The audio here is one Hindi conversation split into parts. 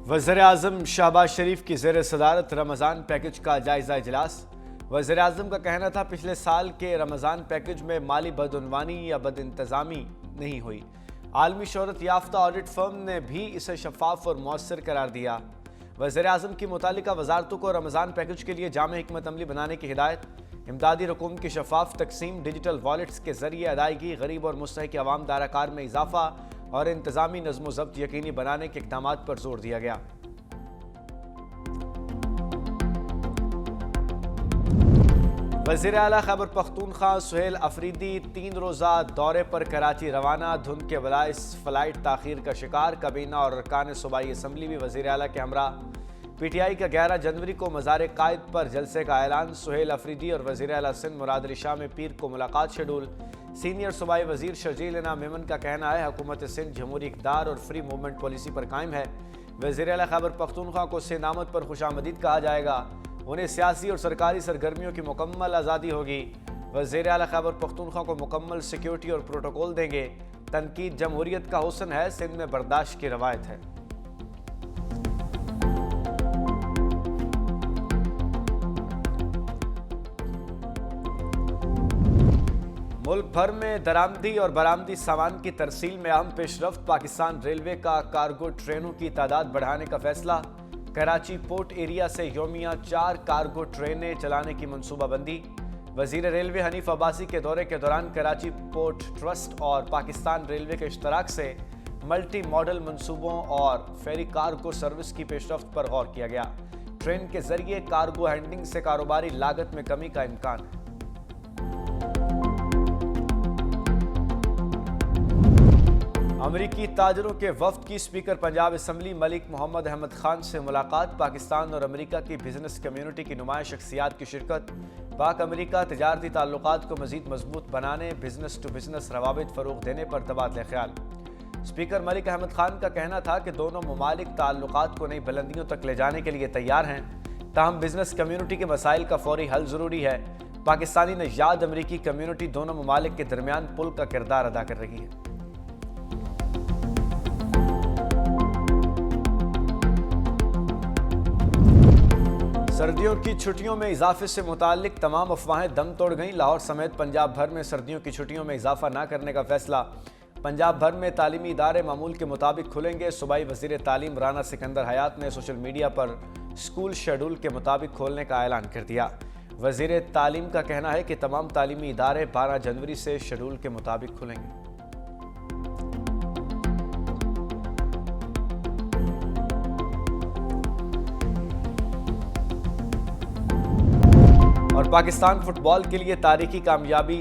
वज़ीर-ए-आज़म शहबाज शरीफ की ज़ेर सदारत रमज़ान पैकेज का जायज़ा इजलास। वज़ीर-ए-आज़म का कहना था पिछले साल के रमज़ान पैकेज में माली बदउनवानी या बदइंतज़ामी नहीं हुई। आलमी शोहरत याफ्ता ऑडिट फर्म ने भी इसे शफाफ और मौसर करार दिया। वज़ीर-ए-आज़म की मुतालिका वजारतों को रमज़ान पैकेज के लिए जामे हिकमत अमली बनाने की हिदायत। इमदादी रकूम की शफाफ तकसीम, डिजिटल वॉलेट्स के जरिए अदायगी, गरीब और मुस्तहिक अवाम दाराकार में इजाफा और इंतजामी नज़्म ज़ब्त यकीनी बनाने के इक़दामात पर जोर दिया गया। वज़ीर आला खैबर पख्तूनख्वा सुहेल अफरीदी 3 रोज़ा दौरे पर कराची रवाना। धुंध के बाइस फ़्लाइट ताख़ीर का शिकार। काबीना और अरकान सूबाई असम्बली भी वज़ीर आला के हमरा। PTI का 11 जनवरी को मज़ार कायद पर जलसे का ऐलान। सुहेल अफरीदी और वज़ीर आला सिंध मुराद अली शाह में पीर को मुलाकात शेड्यूल। सीनियर सूबाई वज़ीर शर्जील इनाम मेमन का कहना है हुकूमत सिंध जमहूरी इक़्तिदार और फ्री मूवमेंट पॉलिसी पर कायम है। वज़ीर आला खैबर पख्तूनख्वा को सिंध आमद पर खुशामदीद कहा जाएगा। उन्हें सियासी और सरकारी सरगर्मियों की मुकम्मल आज़ादी होगी। वज़ीर आला खैबर पख्तूनख्वा को मुकम्मल सिक्योरिटी और प्रोटोकॉल देंगे। तनकीद जमहूरियत का हुस्न है, सिंध में बर्दाश्त की रवायत है। मुल्क भर में दरामदी और बरामदी सामान की तरसील में अहम पेशरफ्त। पाकिस्तान रेलवे का कार्गो ट्रेनों की तादाद बढ़ाने का फैसला। कराची पोर्ट एरिया से योमिया 4 कार्गो ट्रेनें चलाने की मनसूबाबंदी। वज़ीर रेलवे हनीफ अब्बासी के दौरे के दौरान कराची पोर्ट ट्रस्ट और पाकिस्तान रेलवे के इश्तराक से मल्टी मॉडल मनसूबों और फेरी कार्गो सर्विस की पेशरफ्त पर गौर किया गया। ट्रेन के जरिए कार्गो हैंडलिंग से कारोबारी लागत में कमी का इम्कान है। अमरीकी ताजरों के वफ्द की स्पीकर पंजाब असम्बली मलिक मोहम्मद अहमद खान से मुलाकात। पाकिस्तान और अमेरिका की बिजनेस कम्युनिटी की नुमाया शख्सियात की शिरकत। पाक अमेरिका तजारती ताल्लुकात को मजीद मजबूत बनाने, बिजनेस टू बिजनेस रवाबित फ़रोग़ देने पर तबादला ख्याल। स्पीकर मलिक अहमद खान का कहना था कि दोनों ममालिक ताल्लुकात को नई बुलंदियों तक ले जाने के लिए तैयार हैं, ताहम बिजनेस कम्युनिटी के मसाइल का फौरी हल ज़रूरी है। पाकिस्तानी नजाद अमरीकी कम्युनिटी दोनों ममालिक के दरमियान पुल का किरदार अदा कर रही है। सर्दियों की छुट्टियों में इजाफे से मुताल्लिक तमाम अफवाहें दम तोड़ गईं। लाहौर समेत पंजाब भर में सर्दियों की छुट्टियों में इजाफा न करने का फैसला। पंजाब भर में तालीमी इदारे मामूल के मुताबिक खुलेंगे। सूबाई वज़ीर तालीम राना सिकंदर हयात ने सोशल मीडिया पर स्कूल शेड्यूल के मुताबिक खोलने का ऐलान कर दिया। वज़ीर तालीम का कहना है कि तमाम तालीमी इदारे 12 जनवरी से शेड्यूल के मुताबिक खुलेंगे। और पाकिस्तान फुटबॉल के लिए तारीखी कामयाबी।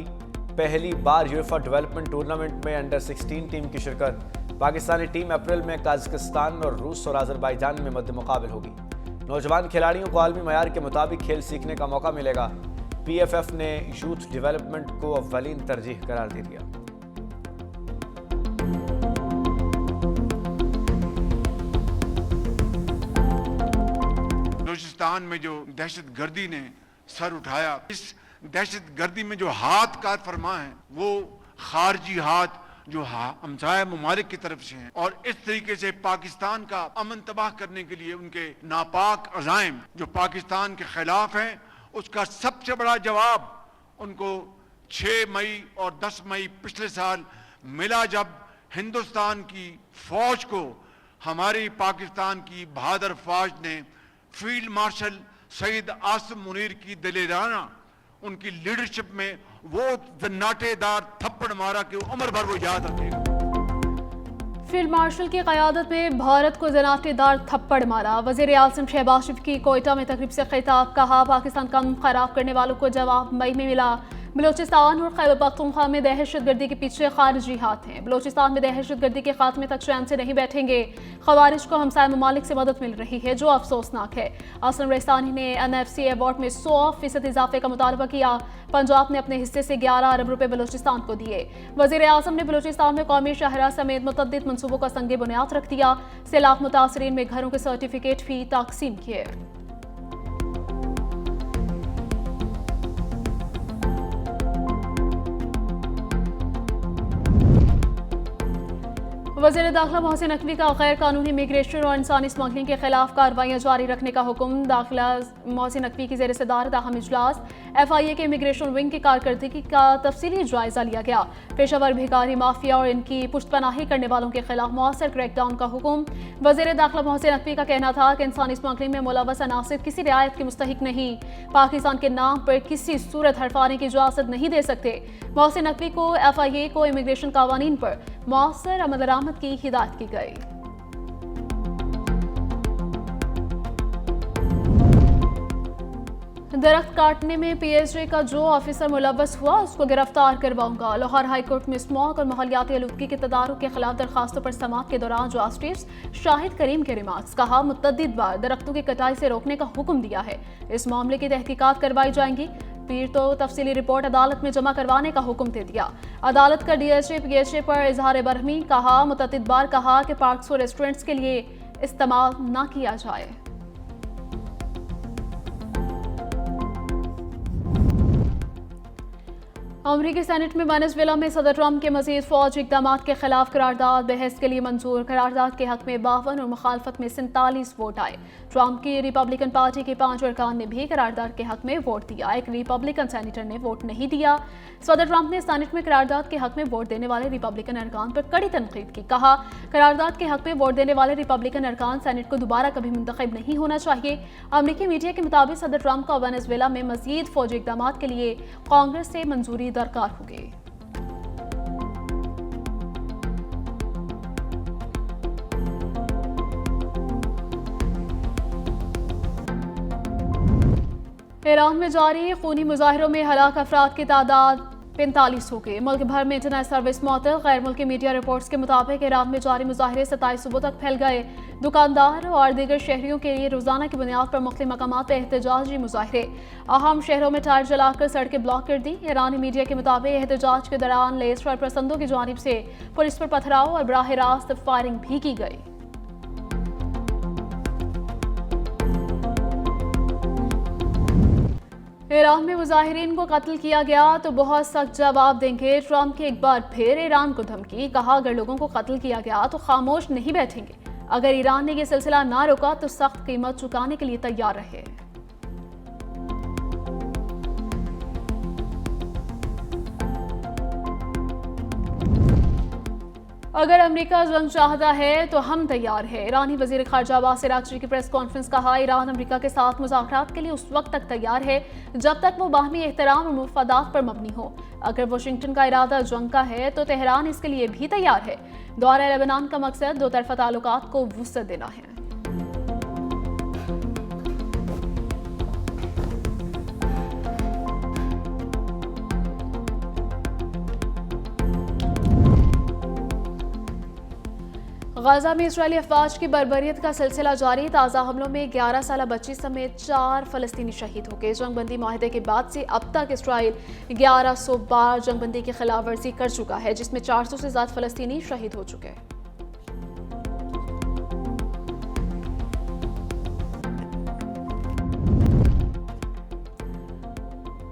पहली बार यूएफा डेवलपमेंट टूर्नामेंट में अंडर 16 टीम की शिरकत। पाकिस्तानी टीम अप्रैल में काज़ाकिस्तान और रूस और अज़रबैजान में मद्दे मुकाबिल होगी। नौजवान खिलाड़ियों को आलमी मयार के मुताबिक खेल सीखने का मौका मिलेगा। PFF ने यूथ डेवलपमेंट को अव्वलीन तरजीह करार दे दिया। बलूचिस्तान में जो दहशत गर्दी ने सर उठाया, इस दहशत गर्दी में जो हाथ का फरमा है वो खारजी हाथ जो हमसाया ममालिक की तरफ से हैं, और इस तरीके से पाकिस्तान का अमन तबाह करने के लिए उनके नापाक अज़ाइम जो पाकिस्तान के खिलाफ हैं, उसका सबसे बड़ा जवाब उनको 6 मई और 10 मई पिछले साल मिला, जब हिंदुस्तान की फौज को हमारी पाकिस्तान की बहादुर फौज ने फील्ड मार्शल सईद आसिम मुनीर की दलेराना उनकी लीडरशिप में वो जन्नाटेदार थप्पड़ मारा कि उम्र भर वो याद रखेगा। फील्ड मार्शल की क़यादत में भारत को जन्नाटेदार थप्पड़ मारा। वज़ीर आज़म शहबाज शरीफ की कोयटा में तकरीब से खिताब। कहा पाकिस्तान का खराब करने वालों को जवाब मई में मिला। बलूचिस्तान और खैबर पख्तूनख्वा में दहशतगर्दी के पीछे खारजी हाथ हैं। बलूचिस्तान में दहशतगर्दी के खात्मे तक चैन से नहीं बैठेंगे। खवारिज को हमसाया ममालिक से मदद मिल रही है जो अफसोसनाक है। असलम रेस्तानी ने NFC अवार्ड में 100% इजाफे का मुतालबा किया। पंजाब ने अपने हिस्से से 11 अरब रुपए बलूचिस्तान को दिए। वज़ीर आज़म ने बलूचिस्तान में कौमी शाहरा समेत मुतअद्दिद मनसूबों का संगे बुनियाद रख दिया। सैलाब मुतासरीन में घरों के सर्टिफिकेट भी तकसीम किए। वज़ीर दाखिला मोहसिन नकवी का गैर कानूनी इमिग्रेशन और इंसानी स्मगलिंग के खिलाफ कार्रवाइयाँ जारी रखने का हुक्म। दाखिला मोहसिन नकवी की ज़ेर सदारत अहम इजलास FIA के इमिग्रेशन विंग की कारकर्दगी का तफसीली जायजा लिया गया। पेशावर भिखारी माफिया और इनकी पुष्टपनाही करने वालों के खिलाफ मौसर क्रैकडाउन का हुक्म। वज़ीर दाखिला मोहसिन नकवी का कहना था कि इंसानी स्मगलिंग में मुलव्वस अनासिर किसी रियायत के मुस्तहिक नहीं, पाकिस्तान के नाम पर किसी सूरत हड़पाने की इजाज़त नहीं दे सकते। मोहसिन नकवी को FIA को इमिग्रेशन कानून पर मौसर अमल दरामद की हिदायत की गई। दरख्त काटने में PSJ का जो ऑफिसर मुलव्वस हुआ उसको गिरफ्तार करवाऊंगा। लाहौर हाईकोर्ट में स्मॉग और माहौलियाती आलूदगी के तदारुक के खिलाफ दरखास्तों पर समाअत के दौरान जस्टिस शाहिद करीम के रिमार्क्स। कहा, मुतअद्दिद बार दरख्तों की कटाई से रोकने का हुक्म दिया है, इस मामले की तहकीकात करवाई जाएंगी। पीर तो तफसीली रिपोर्ट अदालत में जमा करवाने का हुक्म दे दिया। अदालत का DHA PSJ पर इजहार बरहमी। कहा, मुतअद्दिद बार कहा कि पार्क्स और रेस्टोरेंट्स के लिए इस्तेमाल न किया जाए। अमरीकी सेनेट में वेनेजुएला में सदर ट्रंप के मजीद फौजी इक़दाम के खिलाफ करारदाद बहस के लिए मंजूर। करारदाद के हक में 52 और मुखालफत में 47 वोट आए। ट्रंप की रिपब्लिकन पार्टी के 5 अरकान ने भी करारदाद के हक में वोट दिया। एक रिपब्लिकन सेनेटर ने वोट नहीं दिया। सदर ट्रंप ने सेनेट में करारदाद के हक में वोट देने वाले रिपब्लिकन अरकान पर कड़ी तनकीद की। कहा, करारदाद के हक में वोट देने वाले रिपब्लिकन अरकान सेनेट को दोबारा कभी मुंतखब नहीं होना चाहिए। अमरीकी मीडिया के मुताबिक सदर ट्रंप का वेनेजुएला में मजीद फौजी इक़दाम के लिए कांग्रेस से मंजूरी दरकार होगी। ईरान में जारी खूनी मुजाहिरों में हलाक अफराद की तादाद 45 हो गई। मुल्क भर में इंटरनेट सर्विस मुअत्तल। गैर मुल्की मीडिया रिपोर्ट्स के मुताबिक ईरान में जारी मुजाहिरे 27 सुबह तक फैल गए। दुकानदार और दीगर शहरियों के लिए रोजाना की बुनियाद पर मुख्तलिफ मकामात पर एहतजाजी मुजाहिरे। अहम शहरों में टायर जलाकर सड़कें ब्लॉक कर दी। ईरानी मीडिया के मुताबिक एहतजाज के दौरान लेस्टर पसंदों की जानिब से पुलिस पर पथराव और बराह रास्त फायरिंग भी की गई। ईरान में मुजाहिरीन को कत्ल किया गया तो बहुत सख्त जवाब देंगे। ट्रंप की एक बार फिर ईरान को धमकी। कहा, अगर लोगों को कत्ल किया गया तो खामोश नहीं बैठेंगे। अगर ईरान ने यह सिलसिला ना रोका तो सख्त कीमत चुकाने के लिए तैयार रहे। अगर अमेरिका जंग चाहता है तो हम तैयार है। ईरानी वजीर खारजा अब्बास अरागची की प्रेस कॉन्फ्रेंस। कहा, ईरान अमेरिका के साथ मुज़ाकरात के लिए उस वक्त तक तैयार है जब तक वो बाहमी एहतराम और मुफादात पर मबनी हो। अगर वाशिंगटन का इरादा जंग का है तो तेहरान इसके लिए भी तैयार है। दौरा लेबनान का मकसद दो तरफा ताल्लुकात को वुसअत देना है। गाजा में इजरायली अफवाज की बर्बरियत का सिलसिला जारी। ताज़ा हमलों में 11 साला बच्ची समेत 4 फलस्तीनी शहीद हो गए। जंगबंदी माहिदे के बाद से अब तक इसराइल 1100 बार जंगबंदी की खिलाफ वर्जी कर चुका है, जिसमें 400 से ज्यादा फलस्तीनी शहीद हो चुके हैं।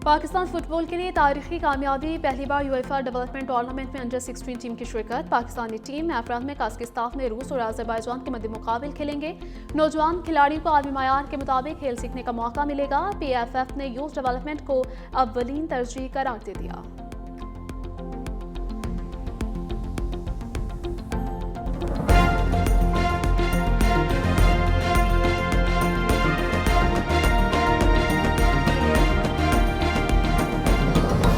पाकिस्तान फुटबॉल के लिए तारीखी कामयाबी। पहली बार यूएफए डेवलपमेंट टूर्नामेंट में अंडर-16 टीम की शिरकत। पाकिस्तानी टीम अफराद में काज़किस्तान में रूस और अज़रबैजान के मध्य मुकाबिल खेलेंगे। नौजवान खिलाड़ियों को आलमी मयार के मुताबिक खेल सीखने का मौका मिलेगा। PFF ने यूथ डेवलपमेंट को अव्वलीन तरजीह करार दे दिया।